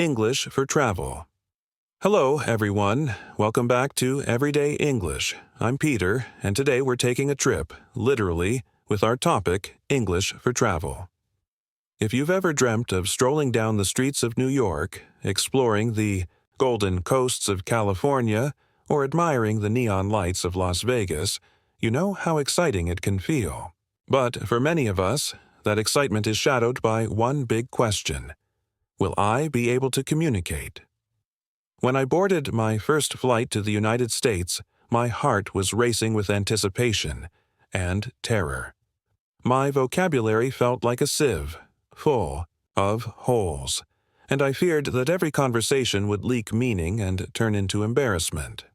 English for Travel. Hello, everyone. Welcome back to Everyday English. I'm Peter, and today we're taking a trip, literally, with our topic, English for Travel. If you've ever dreamt of strolling down the streets of New York, exploring the golden coasts of California, or admiring the neon lights of Las Vegas, you know how exciting it can feel. But for many of us, that excitement is shadowed by one big question. Will I be able to communicate? When I boarded my first flight to the United States, my heart was racing with anticipation and terror. My vocabulary felt like a sieve, full of holes, and I feared that every conversation would leak meaning and turn into embarrassment.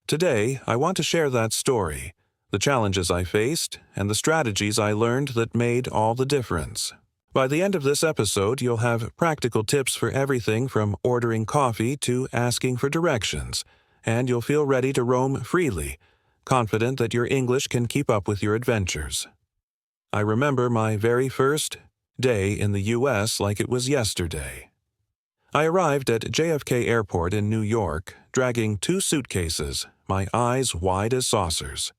Today, I want to share that story, the challenges I faced, and the strategies I learned that made all the difference. By the end of this episode, you'll have practical tips for everything from ordering coffee to asking for directions, and you'll feel ready to roam freely, confident that your English can keep up with your adventures. I remember my very first day in the U.S. like it was yesterday. I arrived at JFK Airport in New York, dragging 2 suitcases, my eyes wide as saucers.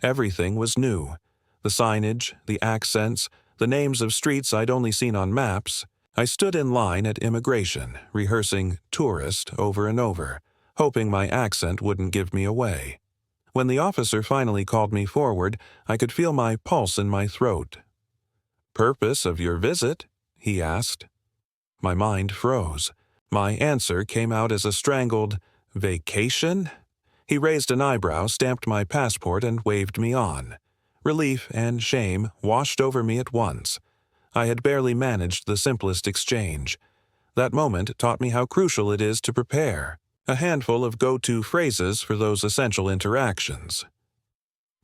Everything was new. The signage, the accents, the names of streets I'd only seen on maps. I stood in line at immigration, rehearsing tourist over and over, hoping my accent wouldn't give me away. When the officer finally called me forward, I could feel my pulse in my throat. "Purpose of your visit?" he asked. My mind froze. My answer came out as a strangled, "Vacation?" He raised an eyebrow, stamped my passport, and waved me on. Relief and shame washed over me at once. I had barely managed the simplest exchange. That moment taught me how crucial it is to prepare, a handful of go-to phrases for those essential interactions.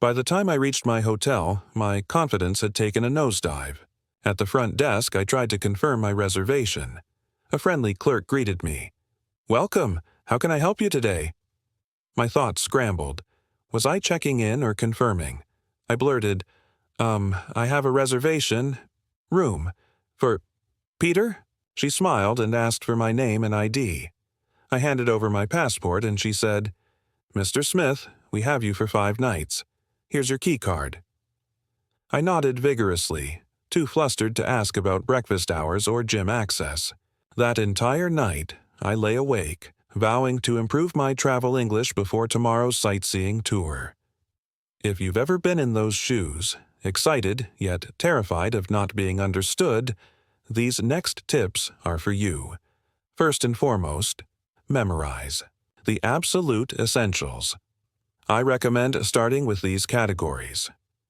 By the time I reached my hotel, my confidence had taken a nosedive. At the front desk, I tried to confirm my reservation. A friendly clerk greeted me. "Welcome. How can I help you today?" My thoughts scrambled. Was I checking in or confirming? I blurted, I have a reservation. Room. For Peter?" She smiled and asked for my name and ID. I handed over my passport and she said, "Mr. Smith, we have you for 5 nights. Here's your key card." I nodded vigorously, too flustered to ask about breakfast hours or gym access. That entire night, I lay awake, vowing to improve my travel English before tomorrow's sightseeing tour. If you've ever been in those shoes, excited yet terrified of not being understood, these next tips are for you. First and foremost, memorize the absolute essentials. I recommend starting with these categories: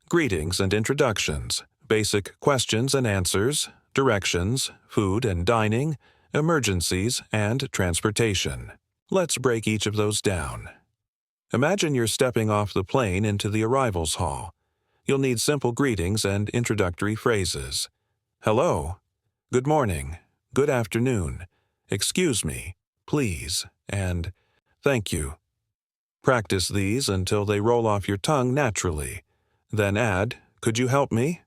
greetings and introductions, basic questions and answers, directions, food and dining, emergencies, and transportation. Let's break each of those down. Imagine you're stepping off the plane into the arrivals hall. You'll need simple greetings and introductory phrases. Hello, good morning, good afternoon, excuse me, please, and thank you. Practice these until they roll off your tongue naturally. Then add, "Could you help me?"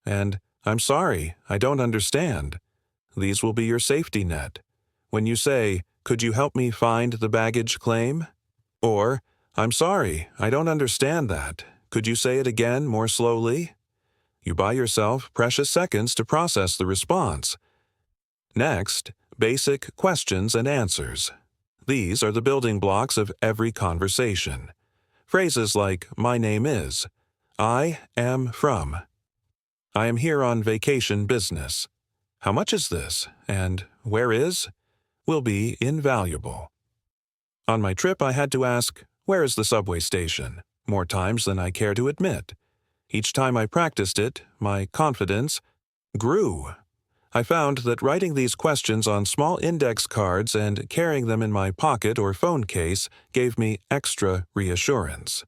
and "I'm sorry, I don't understand." These will be your safety net. When you say, "Could you help me find the baggage claim?" or "I'm sorry, I don't understand that. Could you say it again more slowly?" You buy yourself precious seconds to process the response. Next, basic questions and answers. These are the building blocks of every conversation. Phrases like, "My name is," "I am from," "I am here on vacation business," "How much is this?" and "Where is?" will be invaluable. On my trip, I had to ask, "Where is the subway station?" more times than I care to admit. Each time I practiced it, my confidence grew. I found that writing these questions on small index cards and carrying them in my pocket or phone case gave me extra reassurance.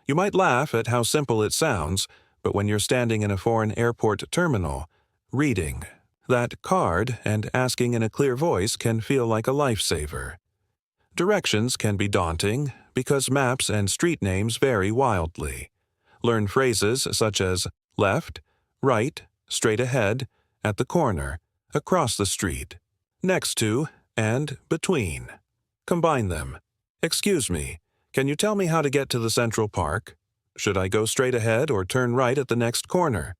You might laugh at how simple it sounds, but when you're standing in a foreign airport terminal, reading that card and asking in a clear voice can feel like a lifesaver. Directions can be daunting because maps and street names vary wildly. Learn phrases such as left, right, straight ahead, at the corner, across the street. Next to, and between. Combine them. Excuse me, can you tell me how to get to the Central Park? Should I go straight ahead or turn right at the next corner?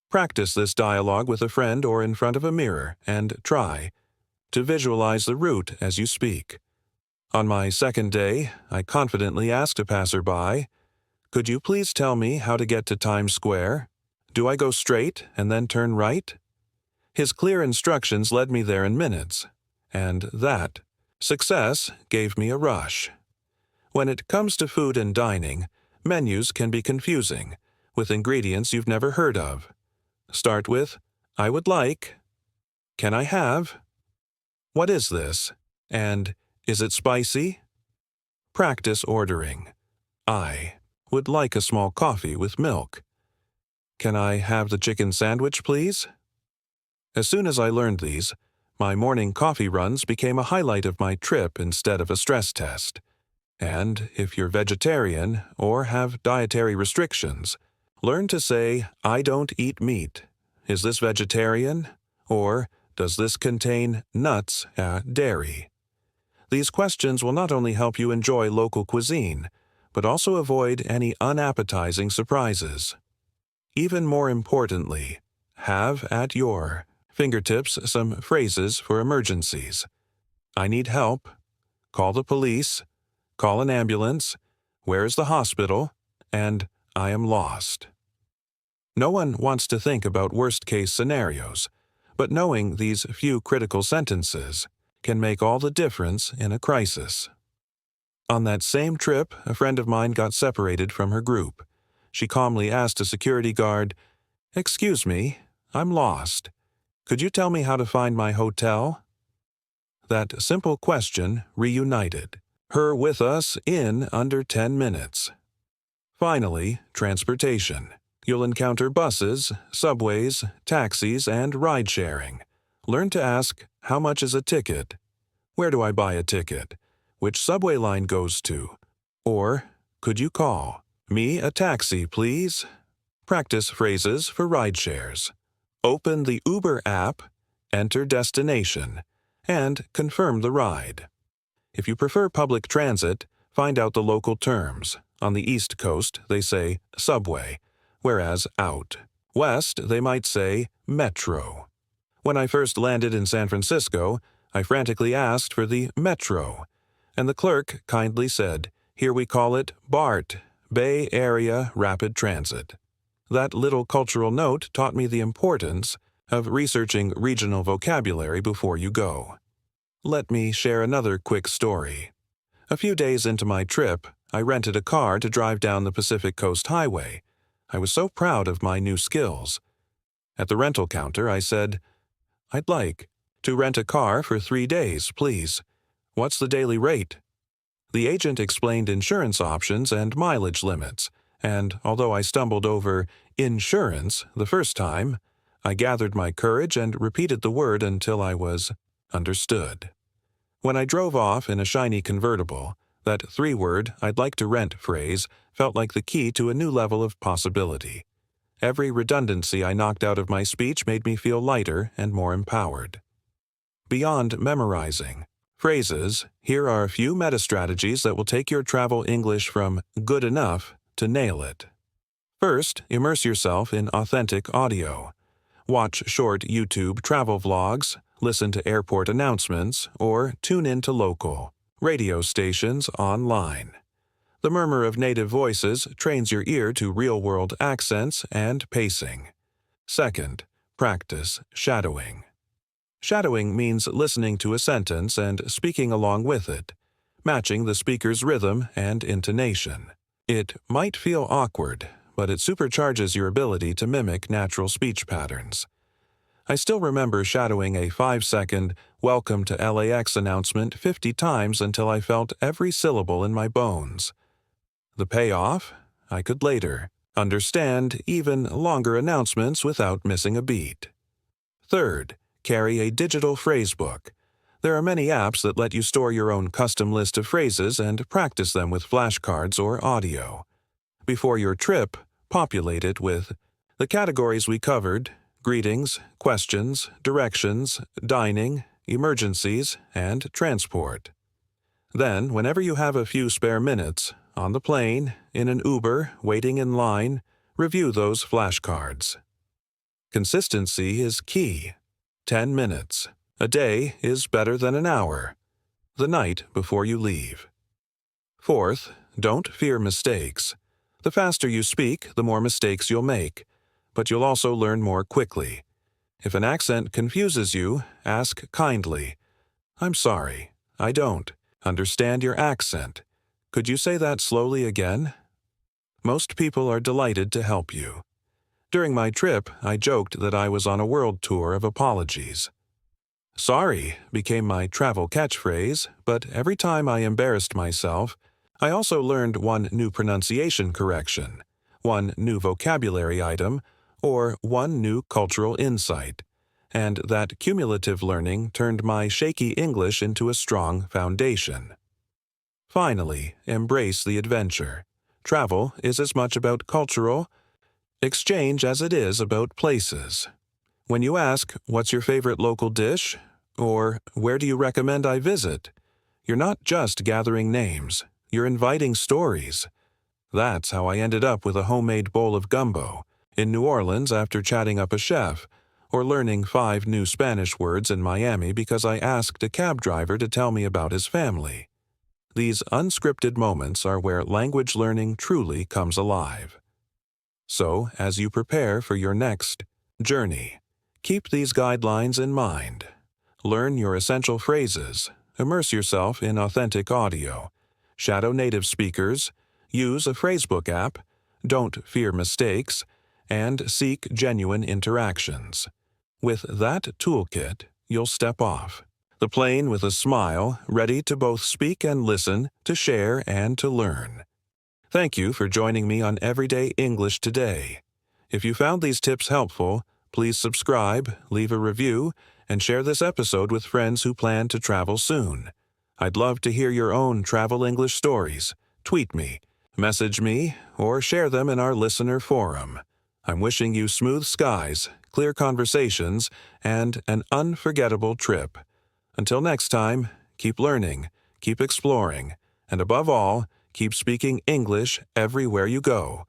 Practice this dialogue with a friend or in front of a mirror and try to visualize the route as you speak. On my second day, I confidently asked a passerby, "Could you please tell me how to get to Times Square? Do I go straight and then turn right?" His clear instructions led me there in minutes, and that success gave me a rush. When it comes to food and dining, menus can be confusing, with ingredients you've never heard of. Start with, "I would like," "Can I have?" "What is this?" and "Is it spicy?" Practice ordering. "I would like a small coffee with milk." "Can I have the chicken sandwich, please?" As soon as I learned these, my morning coffee runs became a highlight of my trip instead of a stress test. And if you're vegetarian or have dietary restrictions, learn to say, "I don't eat meat. Is this vegetarian?" Or, "Does this contain nuts, dairy?" These questions will not only help you enjoy local cuisine, but also avoid any unappetizing surprises. Even more importantly, have at your fingertips some phrases for emergencies. "I need help," "Call the police," "Call an ambulance," "Where is the hospital?" and "I am lost." No one wants to think about worst-case scenarios, but knowing these few critical sentences can make all the difference in a crisis. On that same trip, a friend of mine got separated from her group. She calmly asked a security guard, "Excuse me, I'm lost. Could you tell me how to find my hotel?" That simple question reunited her with us in under 10 minutes. Finally, transportation. You'll encounter buses, subways, taxis, and ride-sharing. Learn to ask, "How much is a ticket?" "Where do I buy a ticket?" "Which subway line goes to?" Or, "Could you call me a taxi, please?" Practice phrases for ride shares. Open the Uber app, enter destination, and confirm the ride. If you prefer public transit, find out the local terms. On the East Coast, they say subway, whereas out West, they might say metro. When I first landed in San Francisco, I frantically asked for the metro, and the clerk kindly said, "Here we call it BART, Bay Area Rapid Transit." That little cultural note taught me the importance of researching regional vocabulary before you go. Let me share another quick story. A few days into my trip, I rented a car to drive down the Pacific Coast Highway. I was so proud of my new skills. At the rental counter, I said, "I'd like to rent a car for 3 days, please. What's the daily rate?" The agent explained insurance options and mileage limits, and although I stumbled over insurance the first time, I gathered my courage and repeated the word until I was understood. When I drove off in a shiny convertible, that 3-word "I'd like to rent" phrase felt like the key to a new level of possibility. Every redundancy I knocked out of my speech made me feel lighter and more empowered. Beyond memorizing phrases, here are a few meta-strategies that will take your travel English from good enough to nail it. First, immerse yourself in authentic audio. Watch short YouTube travel vlogs, listen to airport announcements, or tune in to local radio stations online. The murmur of native voices trains your ear to real-world accents and pacing. Second, practice shadowing. Shadowing means listening to a sentence and speaking along with it, matching the speaker's rhythm and intonation. It might feel awkward, but it supercharges your ability to mimic natural speech patterns. I still remember shadowing a 5-second "Welcome to LAX" announcement 50 times until I felt every syllable in my bones. The payoff? I could later understand even longer announcements without missing a beat. Third, carry a digital phrase book. There are many apps that let you store your own custom list of phrases and practice them with flashcards or audio. Before your trip, populate it with the categories we covered: greetings, questions, directions, dining, emergencies, and transport. Then, whenever you have a few spare minutes, on the plane, in an Uber, waiting in line, review those flashcards. Consistency is key. 10 minutes. A day is better than an hour. The night before you leave. Fourth, don't fear mistakes. The faster you speak, the more mistakes you'll make, but you'll also learn more quickly. If an accent confuses you, ask kindly, "I'm sorry, I don't understand your accent. Could you say that slowly again?" Most people are delighted to help you. During my trip, I joked that I was on a world tour of apologies. "Sorry" became my travel catchphrase, but every time I embarrassed myself, I also learned one new pronunciation correction, one new vocabulary item, or one new cultural insight, and that cumulative learning turned my shaky English into a strong foundation. Finally, embrace the adventure. Travel is as much about cultural exchange as it is about places. When you ask, "What's your favorite local dish?" or "Where do you recommend I visit?" you're not just gathering names, you're inviting stories. That's how I ended up with a homemade bowl of gumbo in New Orleans after chatting up a chef, or learning 5 new Spanish words in Miami because I asked a cab driver to tell me about his family. These unscripted moments are where language learning truly comes alive. So, as you prepare for your next journey, keep these guidelines in mind. Learn your essential phrases, immerse yourself in authentic audio, shadow native speakers, use a phrasebook app, don't fear mistakes, and seek genuine interactions. With that toolkit, you'll step off the plane with a smile, ready to both speak and listen, to share and to learn. Thank you for joining me on Everyday English today. If you found these tips helpful, please subscribe, leave a review, and share this episode with friends who plan to travel soon. I'd love to hear your own travel English stories. Tweet me, message me, or share them in our listener forum. I'm wishing you smooth skies, clear conversations, and an unforgettable trip. Until next time, keep learning, keep exploring, and above all, keep speaking English everywhere you go.